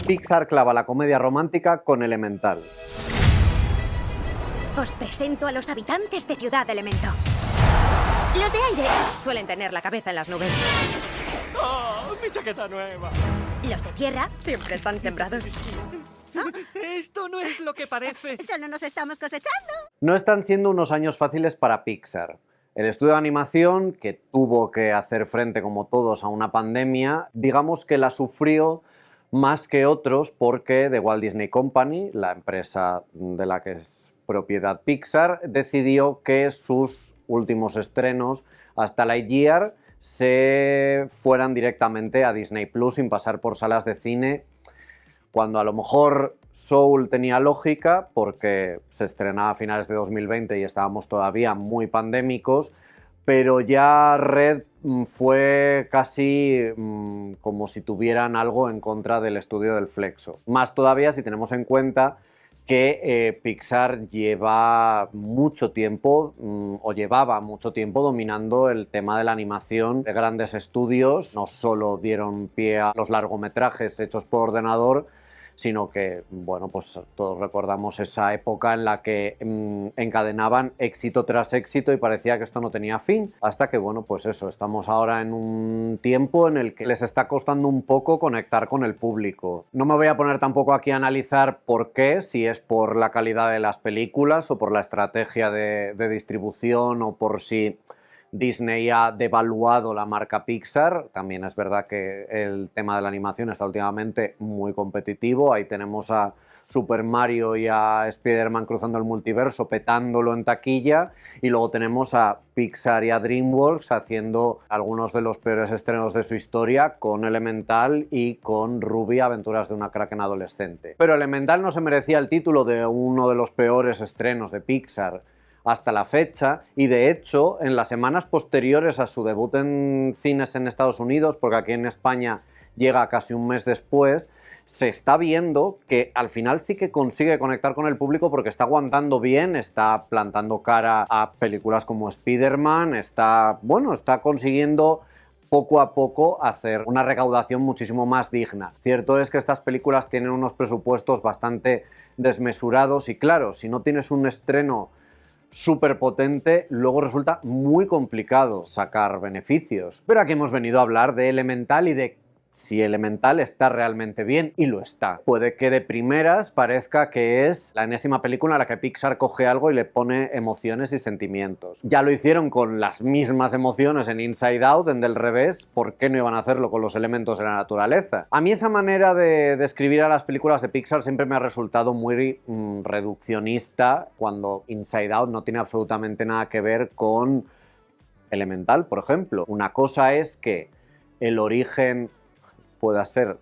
Pixar clava la comedia romántica con Elemental. Os presento a los habitantes de Ciudad Elemento. Los de aire suelen tener la cabeza en las nubes. ¡Oh, mi chaqueta nueva! Los de tierra siempre están sembrados. Esto no es lo que parece. Solo nos estamos cosechando. No están siendo unos años fáciles para Pixar. El estudio de animación, que tuvo que hacer frente como todos a una pandemia, digamos que la sufrió más que otros porque The Walt Disney Company, la empresa de la que es propiedad Pixar, decidió que sus últimos estrenos hasta Lightyear se fueran directamente a Disney Plus sin pasar por salas de cine, cuando a lo mejor Soul tenía lógica porque se estrenaba a finales de 2020 y estábamos todavía muy pandémicos, pero ya Red fue casi como si tuvieran algo en contra del estudio del Flexo. Más todavía si tenemos en cuenta que Pixar lleva mucho tiempo, o llevaba mucho tiempo, dominando el tema de la animación de grandes estudios. No solo dieron pie a los largometrajes hechos por ordenador, sino que, bueno, pues todos recordamos esa época en la que encadenaban éxito tras éxito y parecía que esto no tenía fin, hasta que, bueno, pues eso, estamos ahora en un tiempo en el que les está costando un poco conectar con el público. No me voy a poner tampoco aquí a analizar por qué, si es por la calidad de las películas o por la estrategia de distribución o por si Disney ha devaluado la marca Pixar. También es verdad que el tema de la animación está últimamente muy competitivo. Ahí tenemos a Super Mario y a Spider-Man cruzando el multiverso, petándolo en taquilla, y luego tenemos a Pixar y a DreamWorks haciendo algunos de los peores estrenos de su historia con Elemental y con Ruby, Aventuras de una Kraken adolescente. Pero Elemental no se merecía el título de uno de los peores estrenos de Pixar hasta la fecha, y de hecho en las semanas posteriores a su debut en cines en Estados Unidos, porque aquí en España llega casi un mes después, se está viendo que al final sí que consigue conectar con el público porque está aguantando bien, está plantando cara a películas como Spider-Man, está consiguiendo poco a poco hacer una recaudación muchísimo más digna. Cierto es que estas películas tienen unos presupuestos bastante desmesurados y claro, si no tienes un estreno súper potente, luego resulta muy complicado sacar beneficios. Pero aquí hemos venido a hablar de Elemental y de si Elemental está realmente bien, y lo está. Puede que de primeras parezca que es la enésima película en la que Pixar coge algo y le pone emociones y sentimientos. Ya lo hicieron con las mismas emociones en Inside Out, en Del Revés, ¿por qué no iban a hacerlo con los elementos de la naturaleza? A mí esa manera de describir a las películas de Pixar siempre me ha resultado muy reduccionista, cuando Inside Out no tiene absolutamente nada que ver con Elemental, por ejemplo. Una cosa es que el origen pueda ser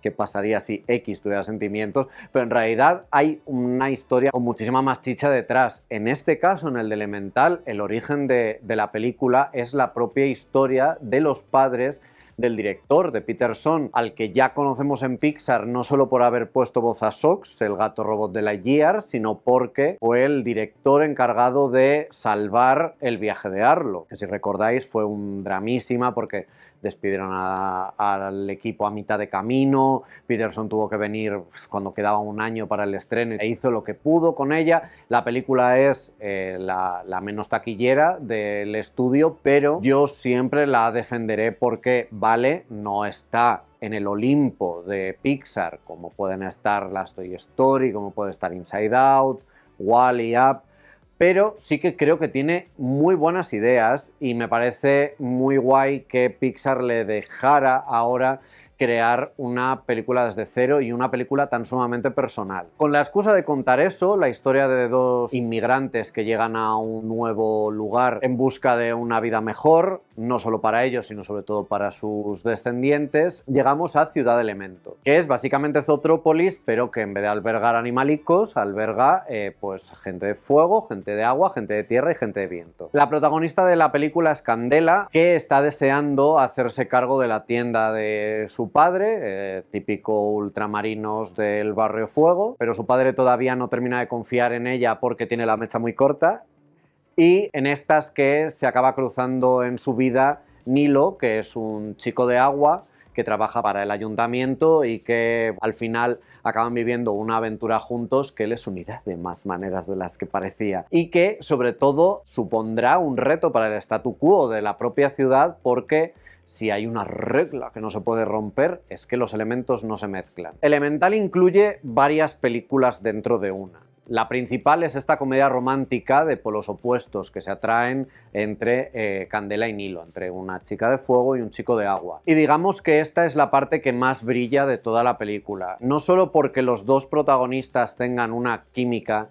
qué pasaría si X tuviera sentimientos, pero en realidad hay una historia con muchísima más chicha detrás. En este caso, en el de Elemental, el origen de la película es la propia historia de los padres del director, de Peterson, al que ya conocemos en Pixar no solo por haber puesto voz a Sox, el gato robot de Lightyear, sino porque fue el director encargado de salvar El viaje de Arlo, que si recordáis fue un dramísima porque despidieron al equipo a mitad de camino, Peterson tuvo que venir cuando quedaba un año para el estreno e hizo lo que pudo con ella. La película es la menos taquillera del estudio, pero yo siempre la defenderé porque, vale, no está en el Olimpo de Pixar como pueden estar las Toy Story, como puede estar Inside Out, Wall-E, Up, pero sí que creo que tiene muy buenas ideas y me parece muy guay que Pixar le dejara ahora crear una película desde cero y una película tan sumamente personal. Con la excusa de contar eso, la historia de dos inmigrantes que llegan a un nuevo lugar en busca de una vida mejor, no solo para ellos, sino sobre todo para sus descendientes, llegamos a Ciudad Elemento, que es básicamente Zootrópolis, pero que en vez de albergar animalicos, alberga pues gente de fuego, gente de agua, gente de tierra y gente de viento. La protagonista de la película es Candela, que está deseando hacerse cargo de la tienda de su padre, típico ultramarinos del barrio Fuego, pero su padre todavía no termina de confiar en ella porque tiene la mecha muy corta, y en estas que se acaba cruzando en su vida Nilo, que es un chico de agua que trabaja para el ayuntamiento y que al final acaban viviendo una aventura juntos que les unirá de más maneras de las que parecía y que sobre todo supondrá un reto para el statu quo de la propia ciudad, porque si hay una regla que no se puede romper es que los elementos no se mezclan. Elemental incluye varias películas dentro de una. La principal es esta comedia romántica de polos opuestos que se atraen entre Candela y Nilo, entre una chica de fuego y un chico de agua. Y digamos que esta es la parte que más brilla de toda la película, no solo porque los dos protagonistas tengan una química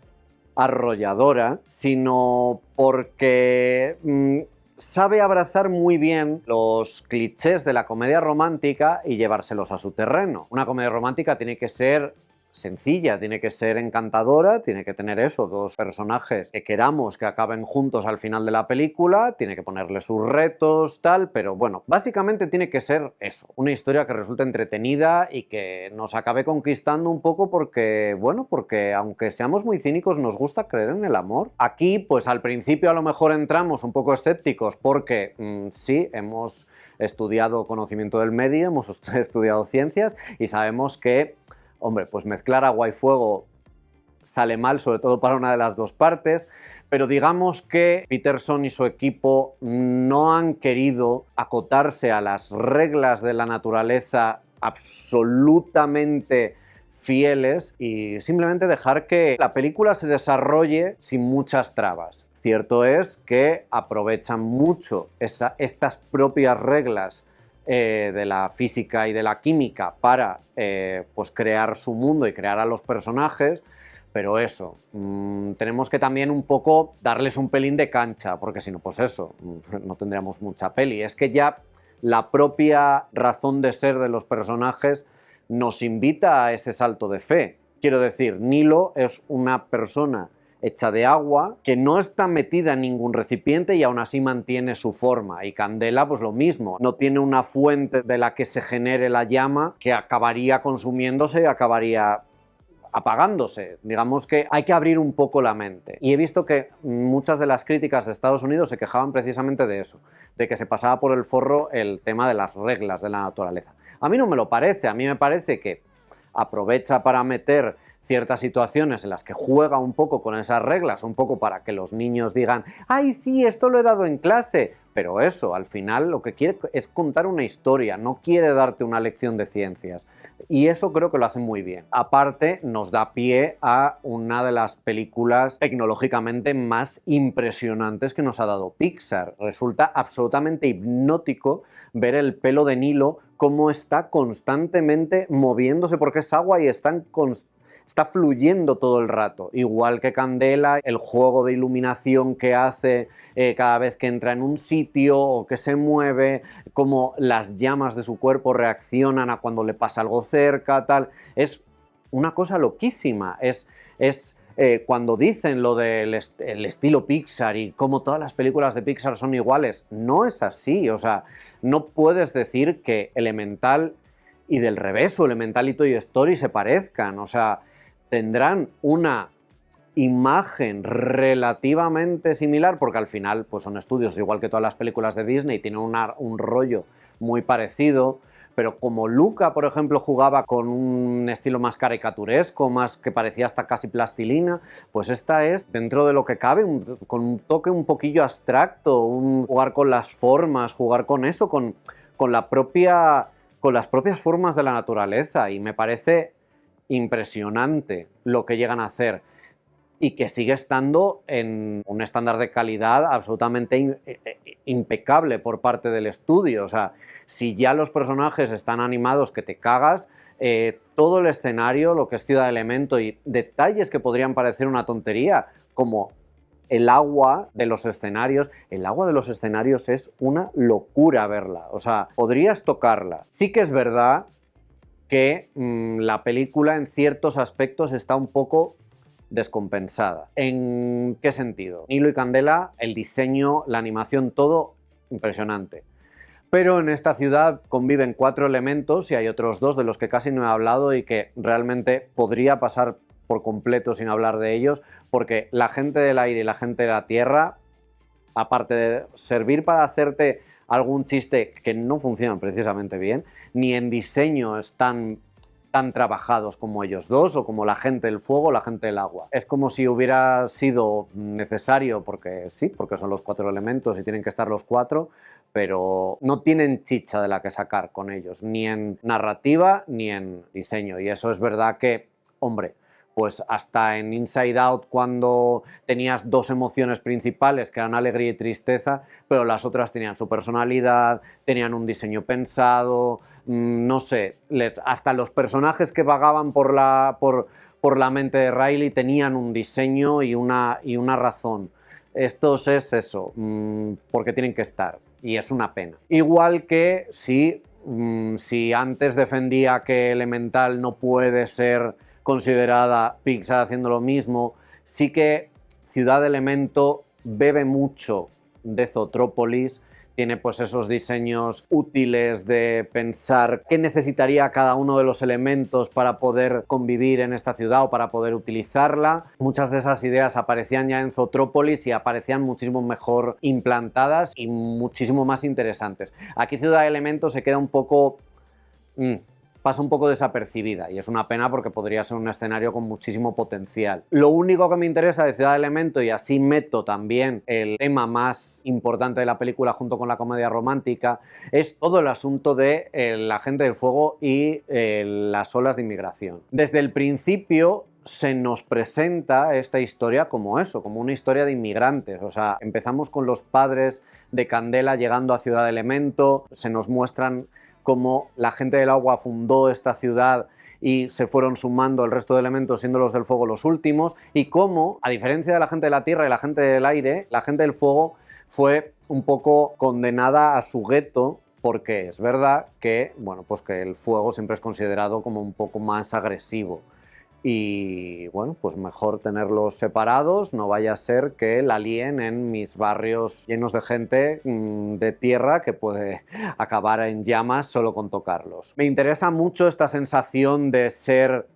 arrolladora, sino porque sabe abrazar muy bien los clichés de la comedia romántica y llevárselos a su terreno. Una comedia romántica tiene que ser sencilla, tiene que ser encantadora, tiene que tener eso, dos personajes que queramos que acaben juntos al final de la película, tiene que ponerle sus retos, tal, pero bueno, básicamente tiene que ser eso, una historia que resulte entretenida y que nos acabe conquistando un poco porque, bueno, porque aunque seamos muy cínicos nos gusta creer en el amor. Aquí, pues al principio a lo mejor entramos un poco escépticos porque sí, hemos estudiado conocimiento del medio, hemos estudiado ciencias y sabemos que hombre, pues mezclar agua y fuego sale mal, sobre todo para una de las dos partes, pero digamos que Peterson y su equipo no han querido acotarse a las reglas de la naturaleza absolutamente fieles y simplemente dejar que la película se desarrolle sin muchas trabas. Cierto es que aprovechan mucho estas propias reglas de la física y de la química para pues crear su mundo y crear a los personajes, pero eso, tenemos que también un poco darles un pelín de cancha, porque si no, pues eso, no tendríamos mucha peli. Es que ya la propia razón de ser de los personajes nos invita a ese salto de fe. Quiero decir, Nilo es una persona hecha de agua, que no está metida en ningún recipiente y aún así mantiene su forma. Y Candela, pues lo mismo, no tiene una fuente de la que se genere la llama que acabaría consumiéndose y acabaría apagándose. Digamos que hay que abrir un poco la mente. Y he visto que muchas de las críticas de Estados Unidos se quejaban precisamente de eso, de que se pasaba por el forro el tema de las reglas de la naturaleza. A mí no me lo parece, a mí me parece que aprovecha para meter ciertas situaciones en las que juega un poco con esas reglas, un poco para que los niños digan ¡ay, sí, esto lo he dado en clase! Pero eso, al final lo que quiere es contar una historia, no quiere darte una lección de ciencias. Y eso creo que lo hace muy bien. Aparte, nos da pie a una de las películas tecnológicamente más impresionantes que nos ha dado Pixar. Resulta absolutamente hipnótico ver el pelo de Nilo cómo está constantemente moviéndose porque es agua y está fluyendo todo el rato, igual que Candela, el juego de iluminación que hace cada vez que entra en un sitio o que se mueve, cómo las llamas de su cuerpo reaccionan a cuando le pasa algo cerca, tal. Es una cosa loquísima, cuando dicen lo del el estilo Pixar y cómo todas las películas de Pixar son iguales, no es así, o sea, no puedes decir que Elemental y del revés, o Elemental y Toy Story se parezcan, o sea, tendrán una imagen relativamente similar, porque al final pues son estudios igual que todas las películas de Disney, tienen un rollo muy parecido, pero como Luca, por ejemplo, jugaba con un estilo más caricaturesco, más que parecía hasta casi plastilina, pues esta es, dentro de lo que cabe, con un toque un poquillo abstracto, jugar con las formas, jugar con eso, con las propias formas de la naturaleza, y me parece impresionante lo que llegan a hacer y que sigue estando en un estándar de calidad absolutamente impecable por parte del estudio. O sea, si ya los personajes están animados que te cagas, todo el escenario, lo que es Ciudad Elemento y detalles que podrían parecer una tontería, como el agua de los escenarios es una locura verla. O sea, podrías tocarla. Sí que es verdad que la película en ciertos aspectos está un poco descompensada. ¿En qué sentido? Nilo y Candela, el diseño, la animación, todo impresionante. Pero en esta ciudad conviven 4 elementos y hay otros 2 de los que casi no he hablado y que realmente podría pasar por completo sin hablar de ellos, porque la gente del aire y la gente de la tierra, aparte de servir para hacerte algún chiste que no funcionan precisamente bien, ni en diseño están tan trabajados como ellos dos, o como la gente del fuego o la gente del agua. Es como si hubiera sido necesario, porque sí, porque son los 4 elementos y tienen que estar los 4, pero no tienen chicha de la que sacar con ellos, ni en narrativa ni en diseño. Y eso es verdad que, hombre, pues hasta en Inside Out, cuando tenías 2 emociones principales, que eran alegría y tristeza, pero las otras tenían su personalidad, tenían un diseño pensado, no sé, hasta los personajes que vagaban por la mente de Riley tenían un diseño y una razón. Estos es eso, porque tienen que estar, y es una pena. Igual que si antes defendía que Elemental no puede ser considerada Pixar haciendo lo mismo, sí que Ciudad Elemento bebe mucho de Zootropolis, tiene pues esos diseños útiles de pensar qué necesitaría cada uno de los elementos para poder convivir en esta ciudad o para poder utilizarla. Muchas de esas ideas aparecían ya en Zootropolis y aparecían muchísimo mejor implantadas y muchísimo más interesantes. Aquí Ciudad Elemento se queda un poco... pasa un poco desapercibida, y es una pena porque podría ser un escenario con muchísimo potencial. Lo único que me interesa de Ciudad Elemento, y así meto también el tema más importante de la película junto con la comedia romántica, es todo el asunto de la gente del fuego y las olas de inmigración. Desde el principio se nos presenta esta historia como eso, como una historia de inmigrantes. O sea, empezamos con los padres de Candela llegando a Ciudad Elemento, se nos muestran cómo la gente del agua fundó esta ciudad y se fueron sumando el resto de elementos, siendo los del fuego los últimos, y cómo, a diferencia de la gente de la tierra y la gente del aire, la gente del fuego fue un poco condenada a su gueto, porque es verdad que, bueno, pues que el fuego siempre es considerado como un poco más agresivo. Y bueno, pues mejor tenerlos separados, no vaya a ser que la líen en mis barrios llenos de gente de tierra que puede acabar en llamas solo con tocarlos. Me interesa mucho esta sensación de ser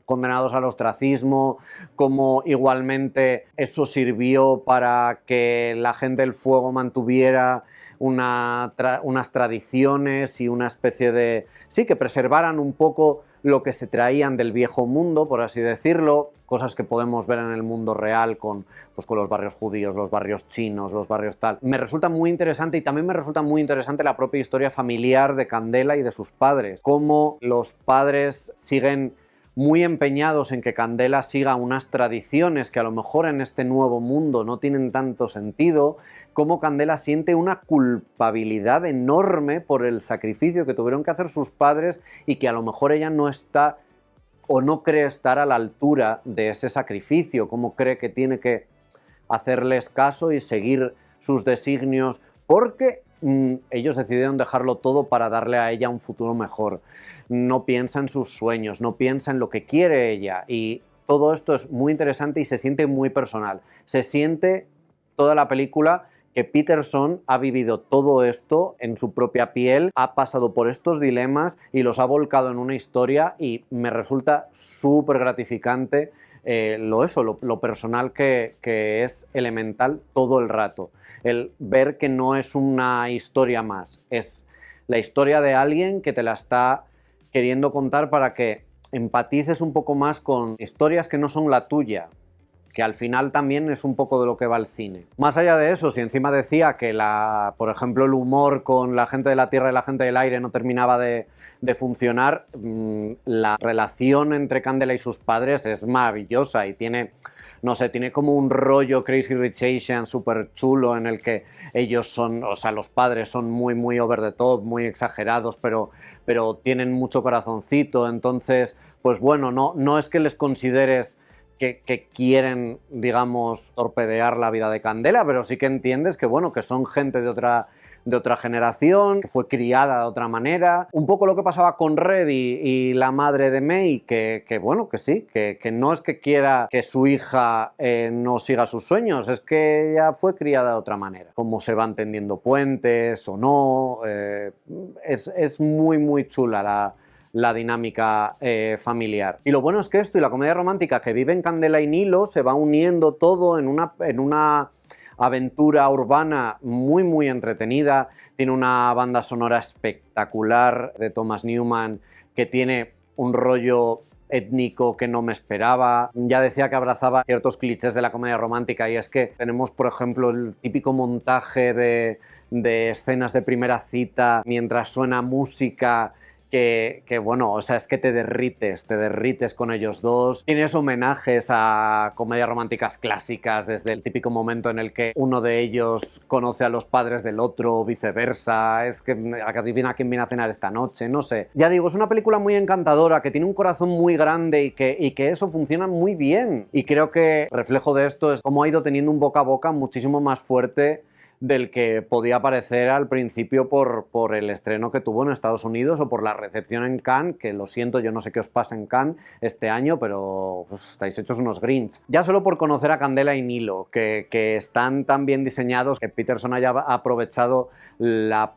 condenados al ostracismo, como igualmente eso sirvió para que la gente del fuego mantuviera unas tradiciones y una especie de... sí, que preservaran un poco lo que se traían del viejo mundo, por así decirlo, cosas que podemos ver en el mundo real con los barrios judíos, los barrios chinos, los barrios tal. Me resulta muy interesante, y también me resulta muy interesante la propia historia familiar de Candela y de sus padres, cómo los padres siguen muy empeñados en que Candela siga unas tradiciones que a lo mejor en este nuevo mundo no tienen tanto sentido, cómo Candela siente una culpabilidad enorme por el sacrificio que tuvieron que hacer sus padres y que a lo mejor ella no está o no cree estar a la altura de ese sacrificio, cómo cree que tiene que hacerles caso y seguir sus designios porque ellos decidieron dejarlo todo para darle a ella un futuro mejor. No piensa en sus sueños, no piensa en lo que quiere ella, y todo esto es muy interesante y se siente muy personal. Se siente toda la película que Peterson ha vivido todo esto en su propia piel, ha pasado por estos dilemas y los ha volcado en una historia, y me resulta súper gratificante lo personal que es Elemental todo el rato. El ver que no es una historia más, es la historia de alguien que te la está queriendo contar para que empatices un poco más con historias que no son la tuya, que al final también es un poco de lo que va el cine. Más allá de eso, si encima decía que, por ejemplo, el humor con la gente de la tierra y la gente del aire no terminaba de funcionar, la relación entre Candela y sus padres es maravillosa y tiene, no sé, tiene como un rollo Crazy Rich Asian súper chulo en el que ellos son, o sea, los padres son muy, muy over the top, muy exagerados, pero tienen mucho corazoncito. Entonces, pues bueno, no es que les consideres que quieren, digamos, torpedear la vida de Candela, pero sí que entiendes que, bueno, que son gente de otra generación, que fue criada de otra manera. Un poco lo que pasaba con Red y la madre de May, que bueno, que sí, que no es que quiera que su hija no siga sus sueños, es que ella fue criada de otra manera. Cómo se van tendiendo puentes o no, es muy, muy chula la dinámica familiar. Y lo bueno es que esto y la comedia romántica que viven Candela y Nilo se va uniendo todo en una aventura urbana muy muy entretenida, tiene una banda sonora espectacular de Thomas Newman que tiene un rollo étnico que no me esperaba. Ya decía que abrazaba ciertos clichés de la comedia romántica, y es que tenemos, por ejemplo, el típico montaje de escenas de primera cita mientras suena música que bueno, o sea, es que te derrites con ellos dos. Tienes homenajes a comedias románticas clásicas, desde el típico momento en el que uno de ellos conoce a los padres del otro, viceversa, es que adivina quién viene a cenar esta noche, no sé. Ya digo, es una película muy encantadora, que tiene un corazón muy grande y que eso funciona muy bien. Y creo que reflejo de esto es cómo ha ido teniendo un boca a boca muchísimo más fuerte del que podía parecer al principio por el estreno que tuvo en Estados Unidos o por la recepción en Cannes, que lo siento, yo no sé qué os pasa en Cannes este año, pero pues, estáis hechos unos Grinch. Ya solo por conocer a Candela y Nilo, que están tan bien diseñados, que Peterson haya aprovechado la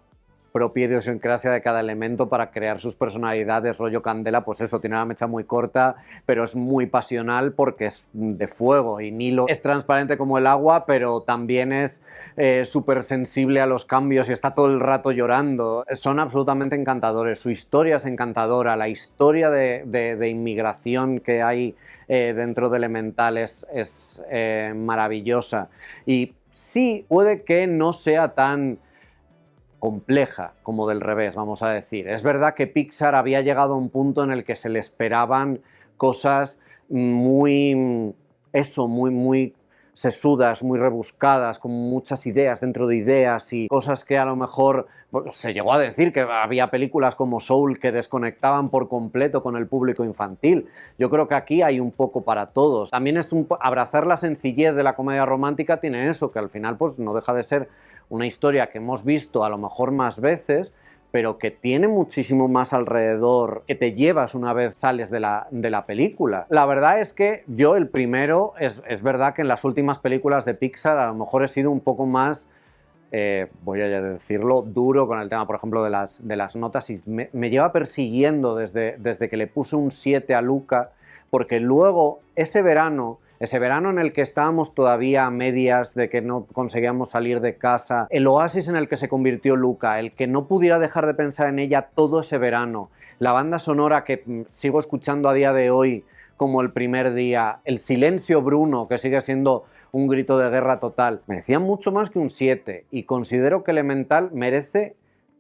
propia idiosincrasia de cada elemento para crear sus personalidades, rollo Candela, pues eso, tiene la mecha muy corta, pero es muy pasional porque es de fuego, y Nilo es transparente como el agua, pero también es súper sensible a los cambios y está todo el rato llorando. Son absolutamente encantadores, su historia es encantadora, la historia de inmigración que hay dentro de Elemental es maravillosa, y sí, puede que no sea tan compleja como del revés, vamos a decir. Es verdad que Pixar había llegado a un punto en el que se le esperaban cosas muy sesudas, muy rebuscadas, con muchas ideas dentro de ideas y cosas que a lo mejor se llegó a decir que había películas como Soul que desconectaban por completo con el público infantil. Yo creo que aquí hay un poco para todos. También es abrazar la sencillez de la comedia romántica, tiene eso, que al final pues no deja de ser una historia que hemos visto a lo mejor más veces, pero que tiene muchísimo más alrededor, que te llevas una vez sales de la película. La verdad es que yo, el primero, es verdad que en las últimas películas de Pixar a lo mejor he sido un poco más, voy a decirlo, duro con el tema, por ejemplo, de las notas, y me lleva persiguiendo desde que le puse un 7 a Luca, porque luego ese verano en el que estábamos todavía a medias de que no conseguíamos salir de casa, el oasis en el que se convirtió Luca, el que no pudiera dejar de pensar en ella todo ese verano, la banda sonora que sigo escuchando a día de hoy como el primer día, el silencio Bruno, que sigue siendo un grito de guerra total, merecían mucho más que un 7, y considero que Elemental merece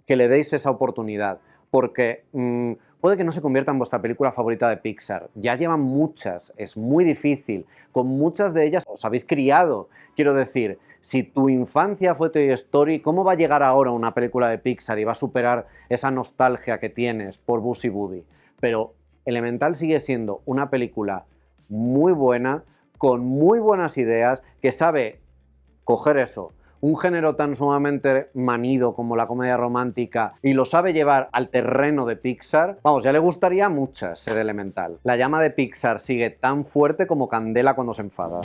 que le deis esa oportunidad, porque puede que no se convierta en vuestra película favorita de Pixar, ya llevan muchas, es muy difícil, con muchas de ellas os habéis criado, quiero decir, si tu infancia fue Toy Story, ¿cómo va a llegar ahora una película de Pixar y va a superar esa nostalgia que tienes por Buzz y Woody? Pero Elemental sigue siendo una película muy buena, con muy buenas ideas, que sabe coger eso, un género tan sumamente manido como la comedia romántica, y lo sabe llevar al terreno de Pixar. Vamos, ya le gustaría a muchas ser Elemental. La llama de Pixar sigue tan fuerte como Candela cuando se enfada.